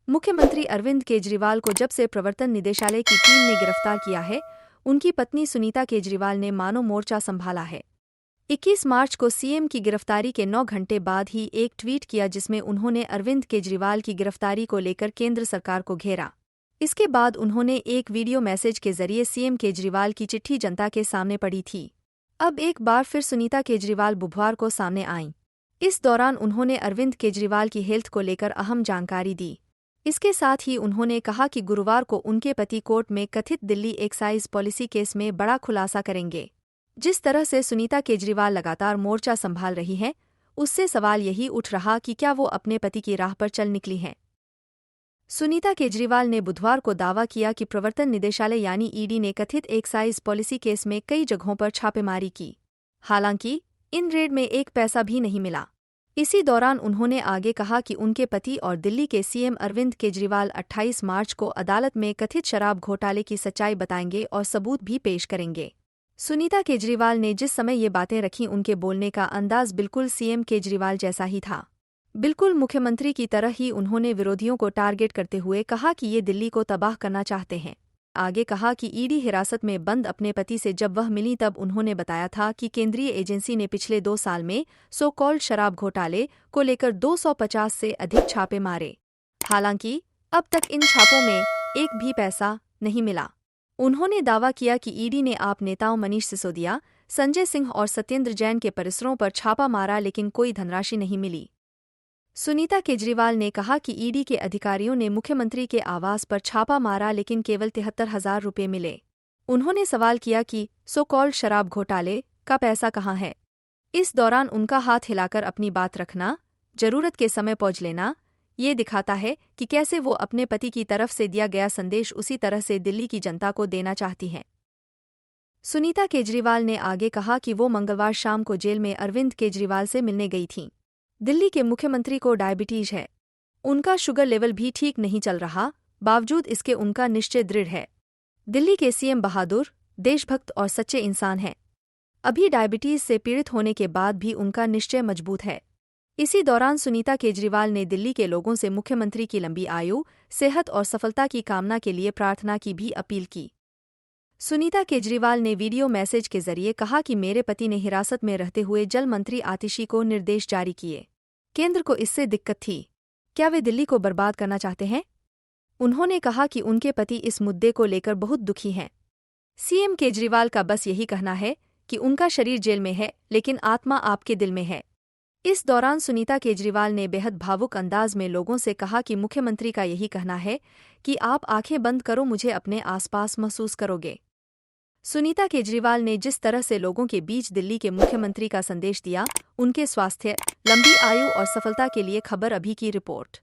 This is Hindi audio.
मुख्यमंत्री अरविंद केजरीवाल को जब से प्रवर्तन निदेशालय की टीम ने गिरफ्तार किया है, उनकी पत्नी सुनीता केजरीवाल ने मानो मोर्चा संभाला है। 21 मार्च को सीएम की गिरफ्तारी के 9 घंटे बाद ही एक ट्वीट किया जिसमें उन्होंने अरविंद केजरीवाल की गिरफ्तारी को लेकर केंद्र सरकार को घेरा। इसके बाद उन्होंने एक वीडियो मैसेज के जरिए सीएम केजरीवाल की चिट्ठी जनता के सामने पढ़ी थी। अब एक बार फिर सुनीता केजरीवाल बुधवार को सामने आईं। इस दौरान उन्होंने अरविंद केजरीवाल की हेल्थ को लेकर अहम जानकारी दी। इसके साथ ही उन्होंने कहा कि गुरुवार को उनके पति कोर्ट में कथित दिल्ली एक्साइज पॉलिसी केस में बड़ा खुलासा करेंगे। जिस तरह से सुनीता केजरीवाल लगातार मोर्चा संभाल रही हैं, उससे सवाल यही उठ रहा कि क्या वो अपने पति की राह पर चल निकली हैं। सुनीता केजरीवाल ने बुधवार को दावा किया कि प्रवर्तन निदेशालय यानी ईडी ने कथित एक्साइज पॉलिसी केस में कई जगहों पर छापेमारी की। हालांकि इन रेड में एक पैसा भी नहीं मिला। इसी दौरान उन्होंने आगे कहा कि उनके पति और दिल्ली के सीएम अरविंद केजरीवाल 28 मार्च को अदालत में कथित शराब घोटाले की सच्चाई बताएंगे और सबूत भी पेश करेंगे। सुनीता केजरीवाल ने जिस समय ये बातें रखीं, उनके बोलने का अंदाज बिल्कुल सीएम केजरीवाल जैसा ही था। बिल्कुल मुख्यमंत्री की तरह ही उन्होंने विरोधियों को टारगेट करते हुए कहा कि ये दिल्ली को तबाह करना चाहते हैं। आगे कहा कि ईडी हिरासत में बंद अपने पति से जब वह मिली तब उन्होंने बताया था कि केंद्रीय एजेंसी ने पिछले 2 साल में सो कॉल्ड शराब घोटाले को लेकर 250 से अधिक छापे मारे। हालांकि अब तक इन छापों में एक भी पैसा नहीं मिला। उन्होंने दावा किया कि ईडी ने आप नेताओं मनीष सिसोदिया, संजय सिंह और सत्येंद्र जैन के परिसरों पर छापा मारा लेकिन कोई धनराशि नहीं मिली। सुनीता केजरीवाल ने कहा कि ईडी के अधिकारियों ने मुख्यमंत्री के आवास पर छापा मारा लेकिन केवल 73,000 रुपये मिले। उन्होंने सवाल किया कि सो कॉल्ड शराब घोटाले का पैसा कहाँ है। इस दौरान उनका हाथ हिलाकर अपनी बात रखना, जरूरत के समय पहुंच लेना, ये दिखाता है कि कैसे वो अपने पति की तरफ से दिया गया संदेश उसी तरह से दिल्ली की जनता को देना चाहती हैं। सुनीता केजरीवाल ने आगे कहा कि वो मंगलवार शाम को जेल में अरविंद केजरीवाल से मिलने गई थीं। दिल्ली के मुख्यमंत्री को डायबिटीज है। उनका शुगर लेवल भी ठीक नहीं चल रहा, बावजूद इसके उनका निश्चय दृढ़ है। दिल्ली के सीएम बहादुर, देशभक्त और सच्चे इंसान हैं। अभी डायबिटीज से पीड़ित होने के बाद भी उनका निश्चय मजबूत है। इसी दौरान सुनीता केजरीवाल ने दिल्ली के लोगों से मुख्यमंत्री की लंबी आयु, सेहत और सफलता की कामना के लिए प्रार्थना की भी अपील की। सुनीता केजरीवाल ने वीडियो मैसेज के जरिए कहा कि मेरे पति ने हिरासत में रहते हुए जल मंत्री आतिशी को निर्देश जारी किए। केंद्र को इससे दिक्कत थी। क्या वे दिल्ली को बर्बाद करना चाहते हैं? उन्होंने कहा कि उनके पति इस मुद्दे को लेकर बहुत दुखी हैं। सीएम केजरीवाल का बस यही कहना है कि उनका शरीर जेल में है लेकिन आत्मा आपके दिल में है। इस दौरान सुनीता केजरीवाल ने बेहद भावुक अंदाज में लोगों से कहा कि मुख्यमंत्री का यही कहना है कि आप आंखें बंद करो, मुझे अपने आसपास महसूस करोगे। सुनीता केजरीवाल ने जिस तरह से लोगों के बीच दिल्ली के मुख्यमंत्री का संदेश दिया, उनके स्वास्थ्य, लंबी आयु और सफलता के लिए खबर अभी की रिपोर्ट।